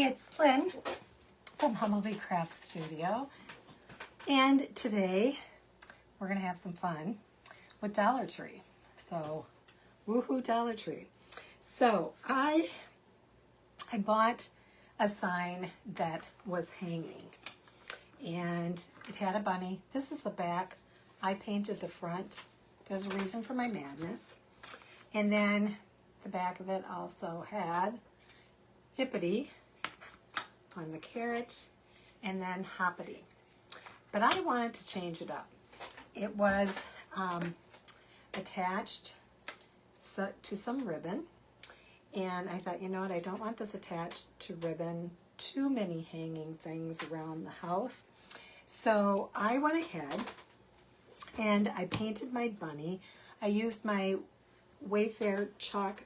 it's Lynn from Humblebee Craft Studio, and today we're going to have some fun with Dollar Tree. So, woohoo Dollar Tree. So, I bought a sign that was hanging, and it had a bunny. This is the back. I painted the front. There's a reason for my madness. And then the back of it also had hippity on the carrot, and then hoppity. But I wanted to change it up. It was attached to some ribbon, and I thought, you know what, I don't want this attached to ribbon, too many hanging things around the house. So I went ahead and I painted my bunny. I used my Waverly chalk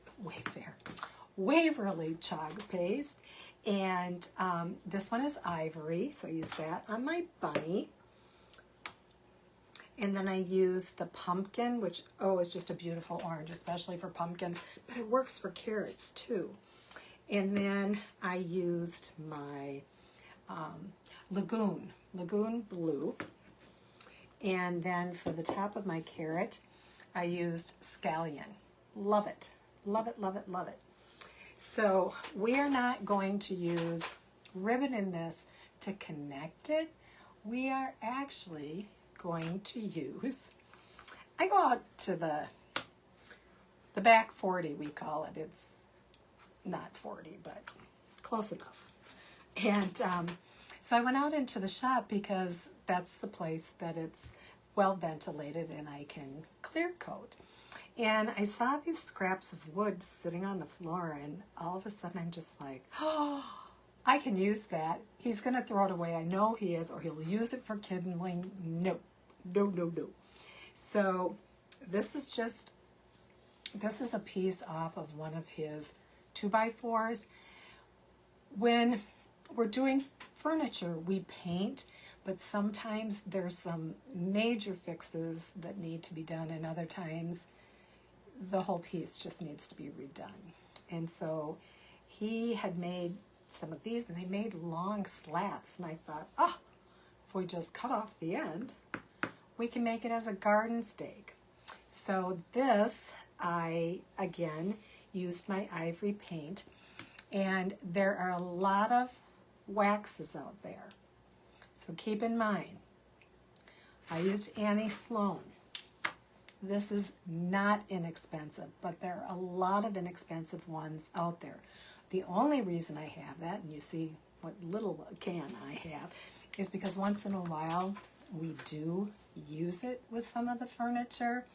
paste, and this one is ivory, so I used that on my bunny. And then I used the pumpkin, which, is just a beautiful orange, especially for pumpkins, but it works for carrots too. And then I used my Lagoon Blue. And then for the top of my carrot, I used Scallion. Love it, love it, love it, love it. So we are not going to use ribbon in this to connect it. We are actually going to use, I go out to the back 40, we call it. It's not 40, but close enough. And so I went out into the shop because that's the place that it's well ventilated and I can clear coat. And I saw these scraps of wood sitting on the floor, and all of a sudden I'm just like, oh, I can use that. He's going to throw it away. I know he is, or he'll use it for kindling. No, no, no, no. So this is a piece off of one of his 2x4s. When we're doing furniture, we paint, but sometimes there's some major fixes that need to be done, and other times the whole piece just needs to be redone. And so he had made some of these, and they made long slats, and I thought, if we just cut off the end, we can make it as a garden stake. So this, I again used my ivory paint, and there are a lot of waxes out there. So keep in mind, I used Annie Sloan. This is not inexpensive, but there are a lot of inexpensive ones out there. The only reason I have that, and you see what little can I have, is because once in a while we do use it with some of the furniture,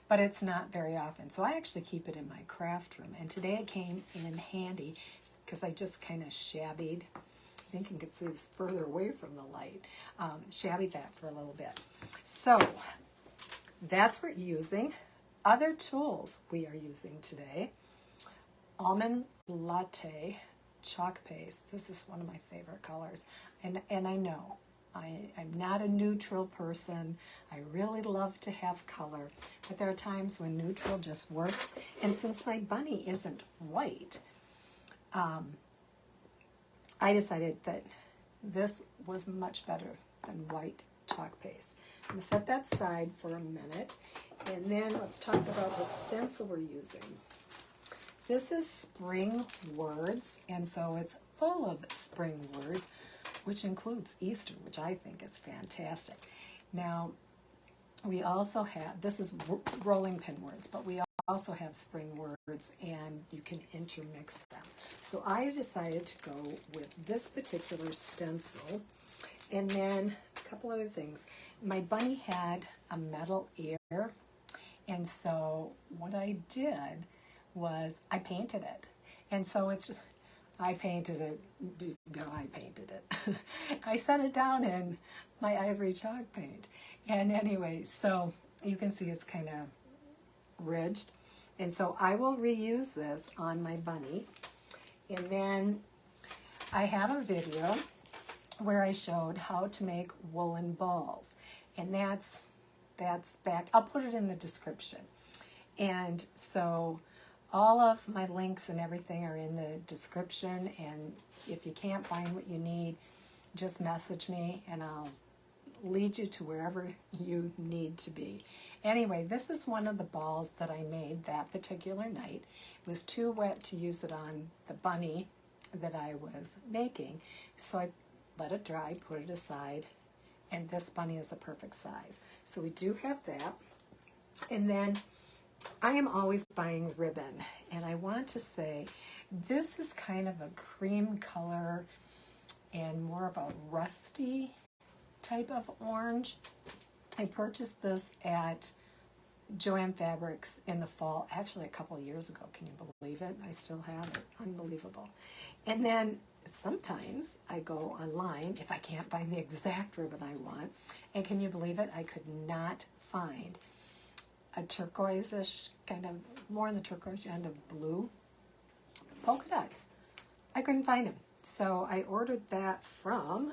but it's not very often. So I actually keep it in my craft room, and today it came in handy because I just kind of shabbied. I think you can see this further away from the light. Shabbied that for a little bit. So that's what we're using. Other tools we are using today: Almond Latte chalk paste. This is one of my favorite colors. And I know I'm not a neutral person. I really love to have color, but there are times when neutral just works. And since my bunny isn't white, I decided that this was much better than white chalk paste. I'm going to set that aside for a minute, and then let's talk about what stencil we're using. This is Spring Words, and so it's full of spring words, which includes Easter, which I think is fantastic. Now, we also have, this is rolling pin words, but we also have spring words, and you can intermix them. So I decided to go with this particular stencil, and then a couple other things. My bunny had a metal ear, and so what I did was I painted it. And so it's just, I painted it. I set it down in my ivory chalk paint. And anyway, so you can see it's kind of ridged. And so I will reuse this on my bunny. And then I have a video where I showed how to make woolen balls. And that's back, I'll put it in the description. And so All of my links and everything are in the description, and if you can't find what you need, just message me and I'll lead you to wherever you need to be. Anyway, this is one of the balls that I made that particular night. It was too wet to use it on the bunny that I was making, so I let it dry, put it aside, and this bunny is the perfect size. So we do have that. And then I am always buying ribbon, and I want to say this is kind of a cream color and more of a rusty type of orange. I purchased this at Joann Fabrics in the fall, actually a couple of years ago. Can you believe it? I still have it. Unbelievable. And then sometimes I go online if I can't find the exact ribbon I want. And can you believe it? I could not find a turquoise-ish, kind of more in the turquoise end of blue polka dots. I couldn't find them. So I ordered that from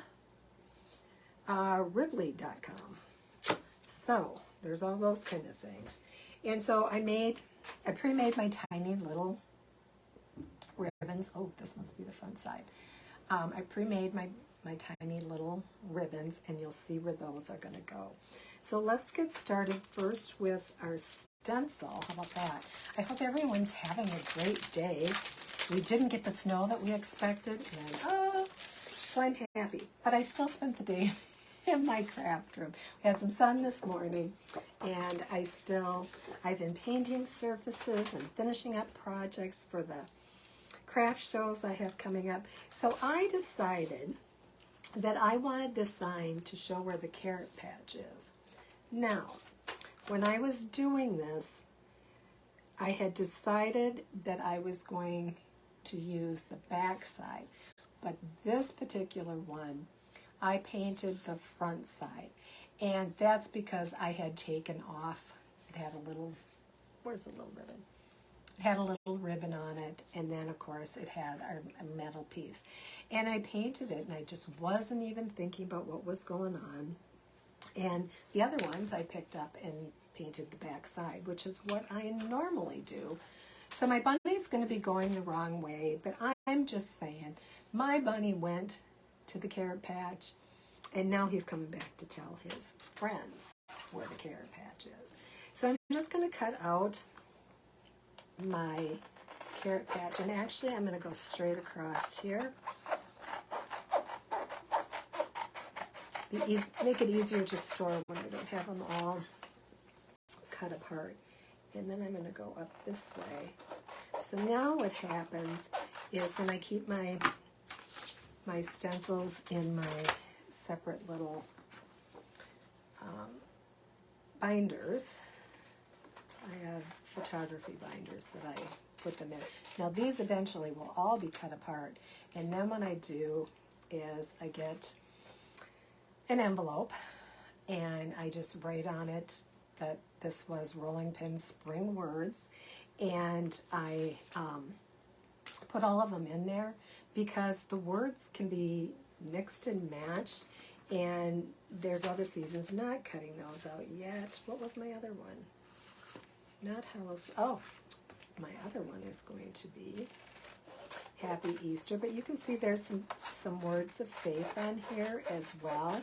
Ribley.com. So there's all those kind of things. And so I pre-made my tiny little ribbons. Oh, this must be the front side. I pre-made my tiny little ribbons, and you'll see where those are going to go. So let's get started first with our stencil. How about that? I hope everyone's having a great day. We didn't get the snow that we expected, and so I'm happy. But I still spent the day in my craft room. We had some sun this morning, and I've been painting surfaces and finishing up projects for the craft shows I have coming up. So I decided that I wanted this sign to show where the carrot patch is. Now, when I was doing this, I had decided that I was going to use the back side, but this particular one, I painted the front side, and that's because I had taken off, it had a little, where's the little ribbon? It had a little ribbon on it, and then of course it had a metal piece. And I painted it, and I just wasn't even thinking about what was going on. And the other ones I picked up and painted the back side, which is what I normally do. So my bunny's going to be going the wrong way, but I'm just saying, my bunny went to the carrot patch, and now he's coming back to tell his friends where the carrot patch is. So I'm just going to cut out my carrot patch, and actually I'm going to go straight across here. Make it easier to store when I don't have them all cut apart. And then I'm going to go up this way. So now what happens is when I keep my stencils in my separate little binders, I have photography binders that I put them in. Now these eventually will all be cut apart, and then what I do is I get an envelope and I just write on it that this was Rolling Pin Spring Words, and I put all of them in there because the words can be mixed and matched, and there's other seasons. Not cutting those out yet. What was my other one? Not Hallows. Oh, my other one is going to be Happy Easter, but you can see there's some words of faith on here as well,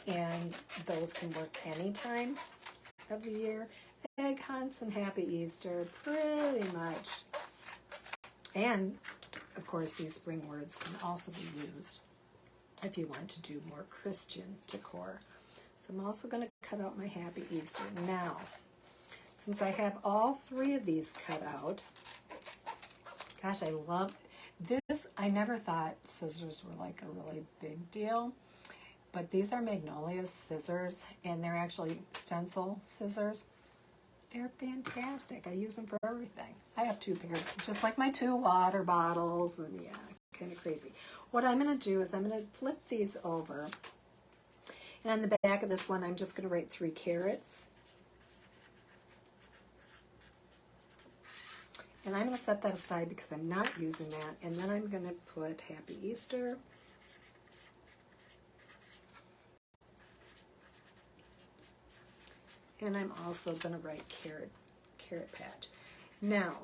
and those can work anytime of the year. Egg hunts and Happy Easter, pretty much. And of course, these spring words can also be used if you want to do more Christian decor. So I'm also going to cut out my Happy Easter. Now, since I have all three of these cut out, gosh, I love this. I never thought scissors were like a really big deal, but these are Magnolia scissors, and they're actually stencil scissors. They're fantastic. I use them for everything. I have two pairs, just like my 2 water bottles, and yeah, kind of crazy. What I'm going to do is I'm going to flip these over, and on the back of this one, I'm just going to write 3 carrots. And I'm going to set that aside because I'm not using that. And then I'm going to put Happy Easter. And I'm also going to write carrot patch. Now,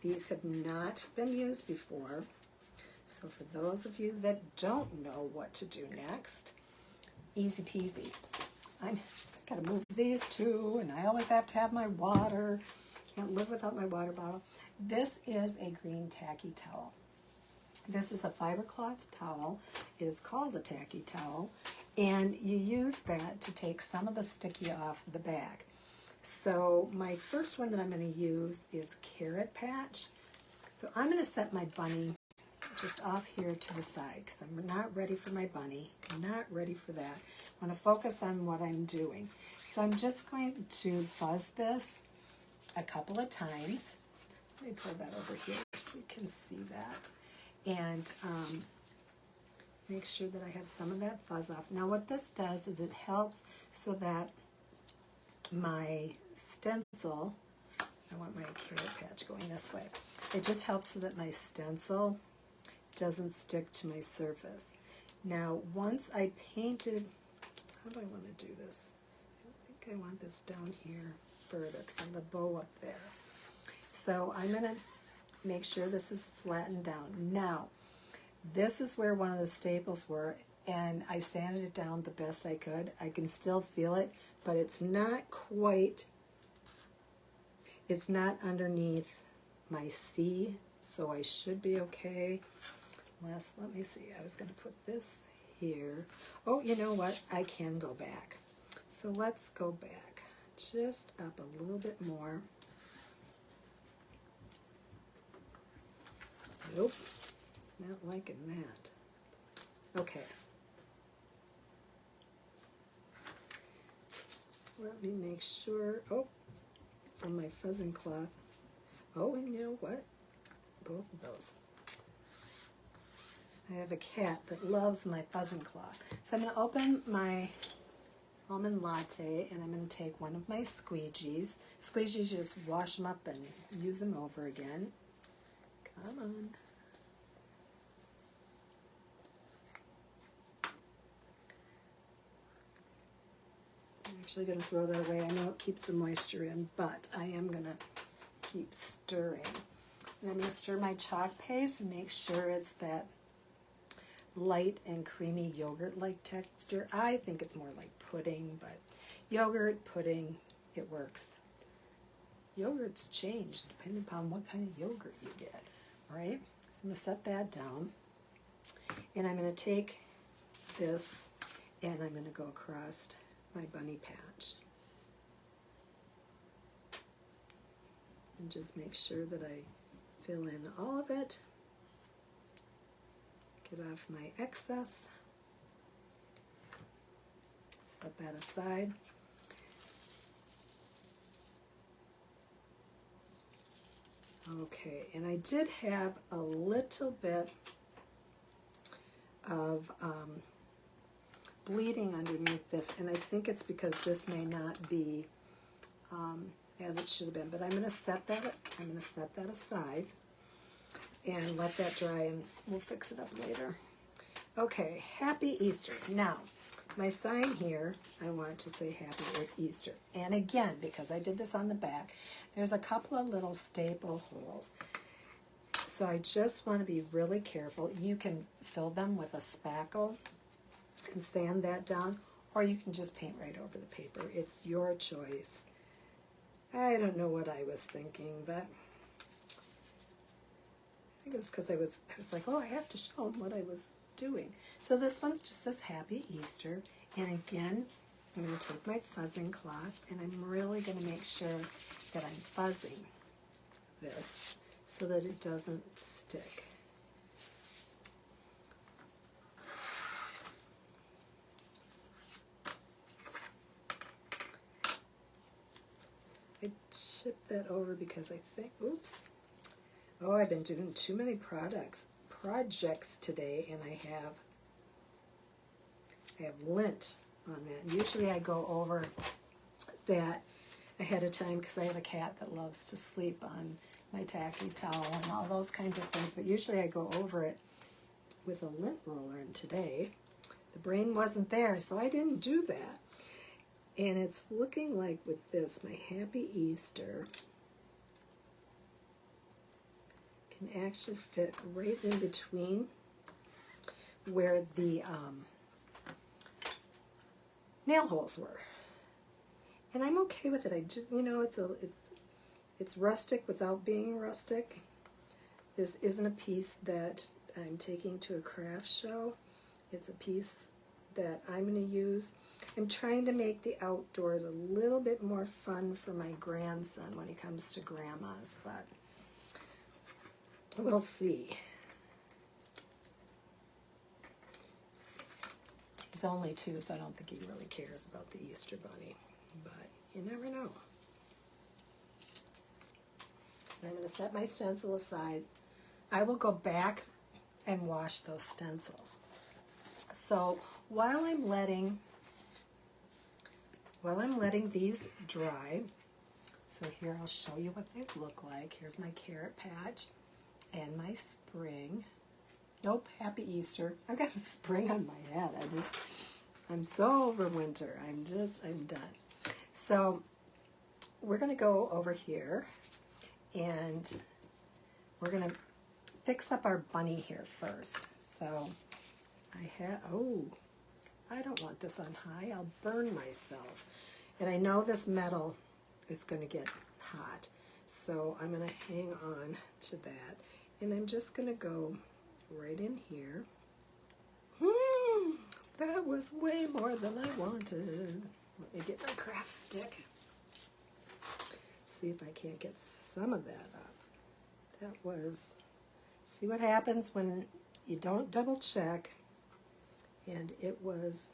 These have not been used before. So for those of you that don't know what to do next, easy peasy. I've got to move these too, and I always have to have my water. Can't live without my water bottle. This is a green tacky towel. This is a fiber cloth towel. It is called a tacky towel, and you use that to take some of the sticky off the bag. So my first one that I'm going to use is Carrot Patch. So I'm going to set my bunny just off here to the side because I'm not ready for my bunny. I'm not ready for that. I want to focus on what I'm doing. So I'm just going to fuzz this a couple of times. Let me pull that over here so you can see that. And make sure that I have some of that fuzz off. Now what this does is it helps so that my stencil, I want my Carrot Patch going this way. It just helps so that my stencil doesn't stick to my surface. Now once I painted, how do I want to do this? I think I want this down here further because I have a bow up there. So I'm going to make sure this is flattened down. Now, this is where one of the staples were, and I sanded it down the best I could. I can still feel it, but it's not quite, it's not underneath my C, so I should be okay. Let me see, I was going to put this here. Oh, you know what? I can go back. So let's go back just up a little bit more. Nope, not liking that. Okay. Let me make sure, oh, from my fuzzing cloth. Oh, and you know what? Both of those. I have a cat that loves my fuzzing cloth. So I'm going to open my almond latte, and I'm going to take one of my squeegees. Squeegees, just wash them up and use them over again. Come on. I'm actually going to throw that away. I know it keeps the moisture in, but I am going to keep stirring. And I'm going to stir my chalk paste and make sure it's that light and creamy yogurt-like texture. I think it's more like pudding, but yogurt, pudding, it works. Yogurts change depending upon what kind of yogurt you get, right? So I'm going to set that down, and I'm going to take this and I'm going to go across my bunny patch and just make sure that I fill in all of it. Get off my excess, set that aside. Okay, and I did have a little bit of bleeding underneath this, and I think it's because this may not be as it should have been, but I'm going to set that aside and let that dry, and we'll fix it up later. Okay, Happy Easter. Now, my sign here, I want to say Happy Easter. And again, because I did this on the back, there's a couple of little staple holes. So I just want to be really careful. You can fill them with a spackle and sand that down, or you can just paint right over the paper. It's your choice. I don't know what I was thinking, but I think it was because I was like, oh, I have to show them what I was doing. So this one just says Happy Easter, and again, I'm going to take my fuzzing cloth, and I'm really going to make sure that I'm fuzzing this so that it doesn't stick. I tipped that over because I think, oops. Oh, I've been doing too many projects today, and I have lint on that. Usually I go over that ahead of time because I have a cat that loves to sleep on my tacky towel and all those kinds of things, but usually I go over it with a lint roller, and today the brain wasn't there, so I didn't do that. And it's looking like with this, my Happy Easter, can actually fit right in between where the nail holes were. And I'm okay with it. I just, you know, it's rustic without being rustic. This isn't a piece that I'm taking to a craft show. It's a piece that I'm going to use. I'm trying to make the outdoors a little bit more fun for my grandson when he comes to grandma's, but we'll see. He's only 2, so I don't think he really cares about the Easter Bunny, but you never know. And I'm going to set my stencil aside. I will go back and wash those stencils. So while I'm letting these dry, so here I'll show you what they look like. Here's my carrot patch and my spring. Nope, happy Easter. I've got spring on my head. I'm so over winter. I'm done. So we're going to go over here and we're going to fix up our bunny here first. So I don't want this on high. I'll burn myself. And I know this metal is going to get hot. So I'm going to hang on to that. And I'm just going to go right in here. That was way more than I wanted. Let me get my craft stick. See if I can't get some of that up. That was, see what happens when you don't double check. And it was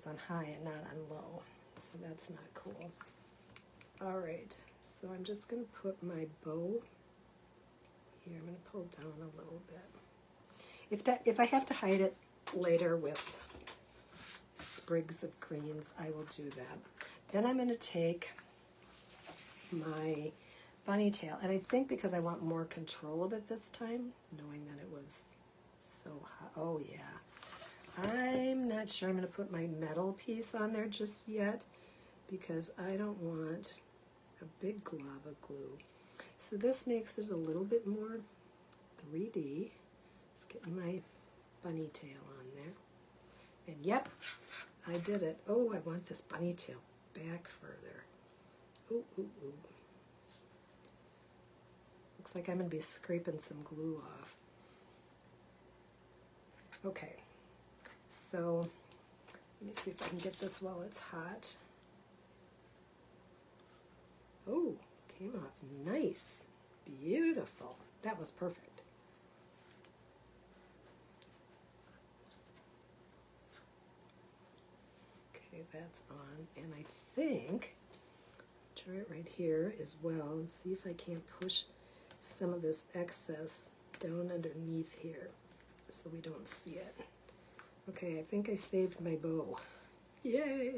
on high and not on low. So that's not cool. All right, so I'm just going to put my bow here. I'm going to pull down a little bit. If I have to hide it later with sprigs of greens, I will do that. Then I'm going to take my bunny tail, and I think because I want more control of it this time, knowing that it was so hot. Oh yeah. I'm not sure I'm going to put my metal piece on there just yet because I don't want a big glob of glue. So this makes it a little bit more 3D. Just getting my bunny tail on there. And yep, I did it. Oh, I want this bunny tail back further. Ooh, ooh, ooh. Looks like I'm going to be scraping some glue off. Okay, so let me see if I can get this while it's hot. Oh, came off nice. Beautiful. That was perfect. Okay, that's on. And I think, try it right here as well and see if I can't push some of this excess down underneath here so we don't see it. Okay, I think I saved my bow. Yay!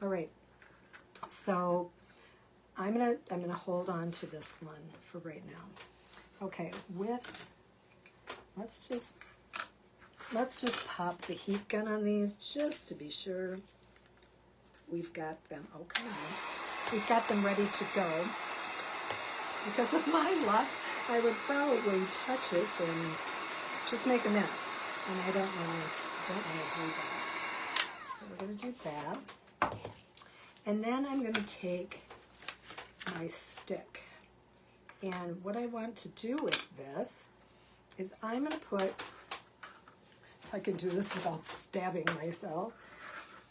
All right, so I'm gonna hold on to this one for right now. Okay, let's just pop the heat gun on these just to be sure we've got them. Oh, come on, we've got them ready to go. Because with my luck, I would probably touch it and just make a mess, and I don't want to do that. So we're going to do that, and then I'm going to take my stick, and what I want to do with this is I'm going to put, if I can do this without stabbing myself,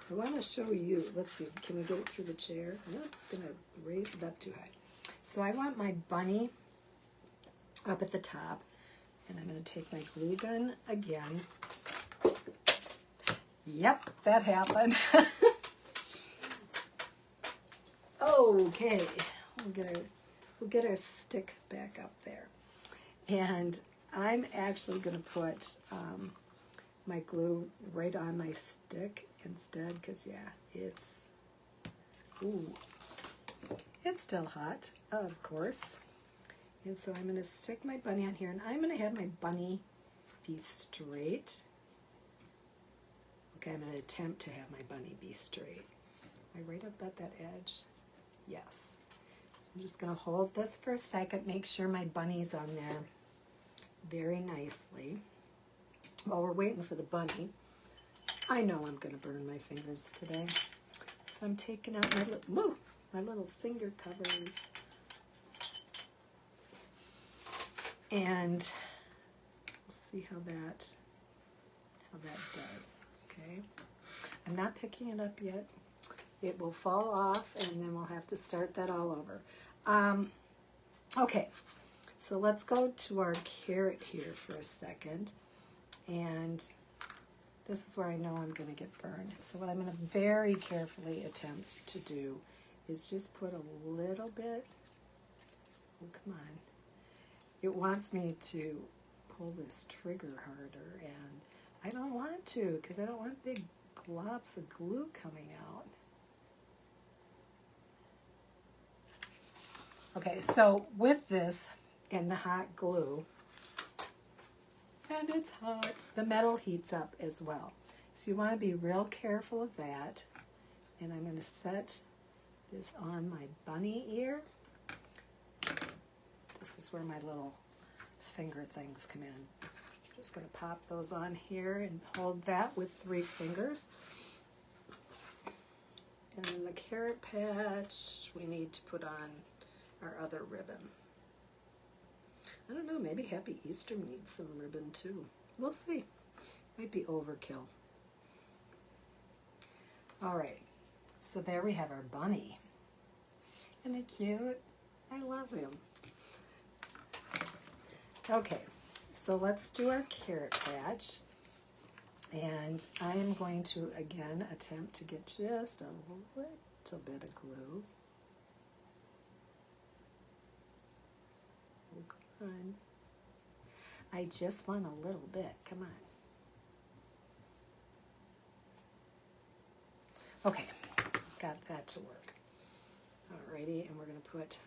I want to show you, let's see, can we get it through the chair? No, I'm just going to raise it up too high. So I want my bunny up at the top, and I'm going to take my glue gun again. Yep, that happened. Okay, we'll get our stick back up there. And I'm actually going to put my glue right on my stick instead, because yeah, it's still hot, of course. And so I'm going to stick my bunny on here, and I'm going to have my bunny be straight. Okay, I'm going to attempt to have my bunny be straight. Am I right up at that edge? Yes. I'm just going to hold this for a second, make sure my bunny's on there very nicely. While we're waiting for the bunny, I know I'm going to burn my fingers today. So I'm taking out my little finger covers. And we'll see how that does. Okay. I'm not picking it up yet. It will fall off and then we'll have to start that all over. Okay, so let's go to our carrot here for a second. And this is where I know I'm going to get burned. So what I'm going to very carefully attempt to do is just put a little bit, oh come on, it wants me to pull this trigger harder and I don't want to because I don't want big globs of glue coming out. Okay, so with this and the hot glue, and it's hot, the metal heats up as well. So you want to be real careful of that. And I'm going to set this on my bunny ear. This is where my little finger things come in. I'm just going to pop those on here and hold that with 3 fingers. And then the carrot patch, we need to put on our other ribbon. I don't know, maybe Happy Easter needs some ribbon too. We'll see. Might be overkill. All right, so there we have our bunny. Isn't he cute? I love him. Okay, so let's do our carrot patch. And I am going to, again, attempt to get just a little bit of glue. Oh, come on. I just want a little bit. Come on. Okay, got that to work. Alrighty, and we're going to put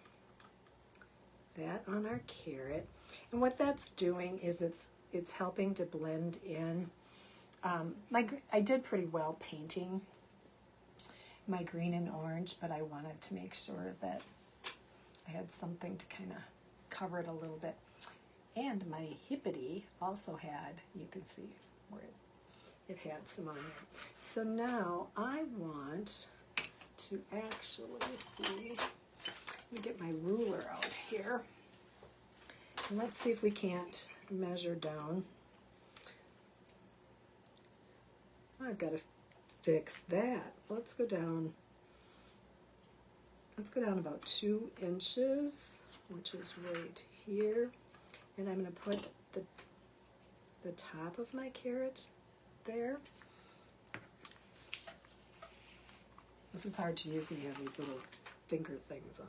that on our carrot. And what that's doing is it's helping to blend in. I did pretty well painting my green and orange, but I wanted to make sure that I had something to kind of cover it a little bit. And my hippity also had, you can see where it had some on there. So now I want to actually see, let me get my ruler out here. And let's see if we can't measure down. I've got to fix that. Let's go down about 2 inches, which is right here. And I'm going to put the top of my carrot there. This is hard to use when you have these little finger things on.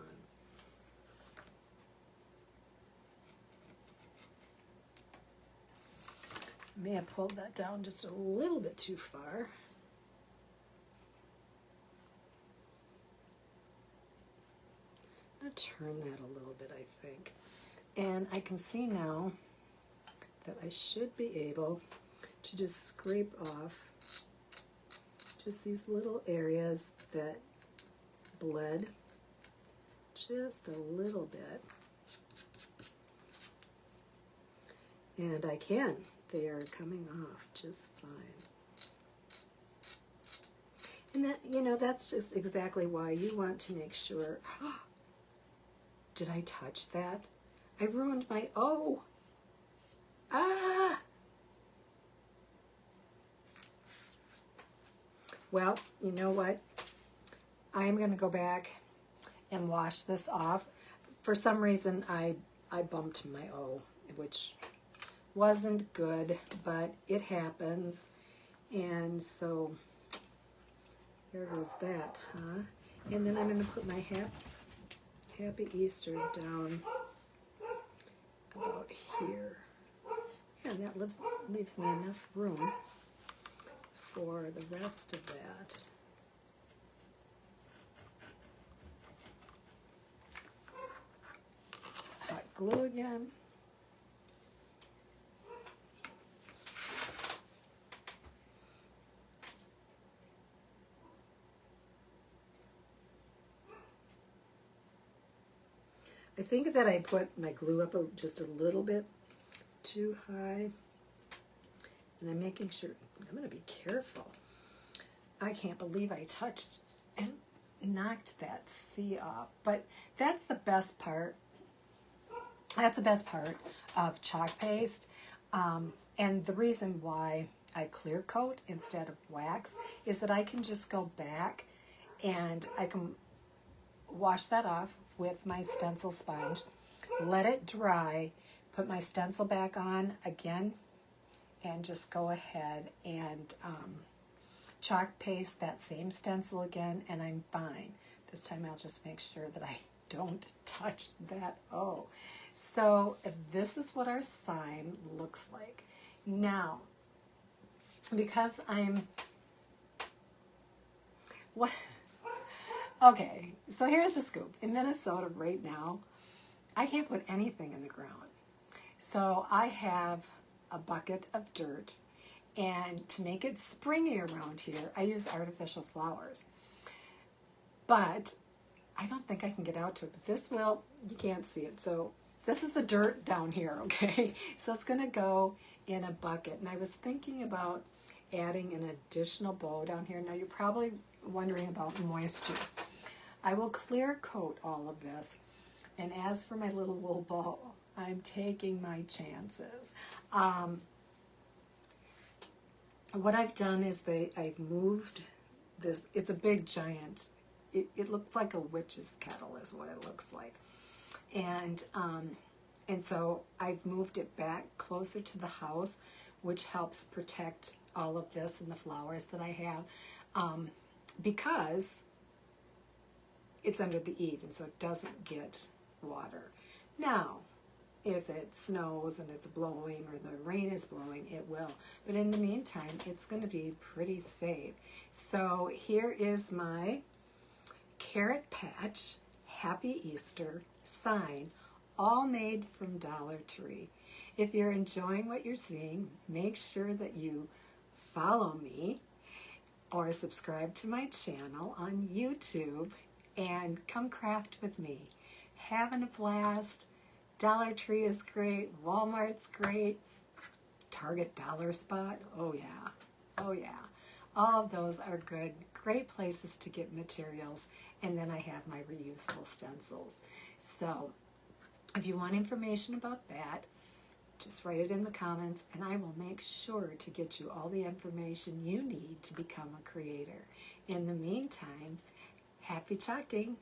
I may have pulled that down just a little bit too far. I'm going to turn that a little bit, I think. And I can see now that I should be able to just scrape off just these little areas that bled just a little bit. And I can. They are coming off just fine. And that, you know, that's just exactly why you want to make sure. Did I touch that? I ruined my O. Ah! Well, you know what? I'm going to go back and wash this off. For some reason, I bumped my O, which wasn't good, but it happens. And so there goes that, huh? And then I'm going to put my Happy Easter down about here. And that leaves me enough room for the rest of that. Hot glue again. I think that I put my glue up just a little bit too high. And I'm making sure, I'm going to be careful. I can't believe I touched and knocked that C off. But that's the best part. That's the best part of chalk paste. And the reason why I clear coat instead of wax is that I can just go back and I can wash that off with my stencil sponge, let it dry, put my stencil back on again, and just go ahead and chalk paste that same stencil again, and I'm fine. This time I'll just make sure that I don't touch that O. So this is what our sign looks like. Now, because okay, so here's the scoop. In Minnesota right now, I can't put anything in the ground. So I have a bucket of dirt, and to make it springy around here, I use artificial flowers. But I don't think I can get out to it, but this will, you can't see it. So this is the dirt down here, okay? So it's gonna go in a bucket. And I was thinking about adding an additional bow down here. Now you're probably wondering about moisture. I will clear coat all of this. And as for my little wool bow, I'm taking my chances. What I've done is I've moved this. It's a big giant. It looks like a witch's kettle is what it looks like. And so I've moved it back closer to the house, which helps protect all of this and the flowers that I have, because it's under the eave, and so it doesn't get water. Now, if it snows and it's blowing or the rain is blowing, it will. But in the meantime, it's going to be pretty safe. So here is my Carrot Patch Happy Easter sign, all made from Dollar Tree. If you're enjoying what you're seeing, make sure that you follow me or subscribe to my channel on YouTube and come craft with me. Having a blast. Dollar Tree is great. Walmart's great. Target Dollar Spot. Oh yeah. Oh yeah. All of those are good. Great places to get materials. And then I have my reusable stencils. So if you want information about that, just write it in the comments and I will make sure to get you all the information you need to become a creator. In the meantime, happy chalking.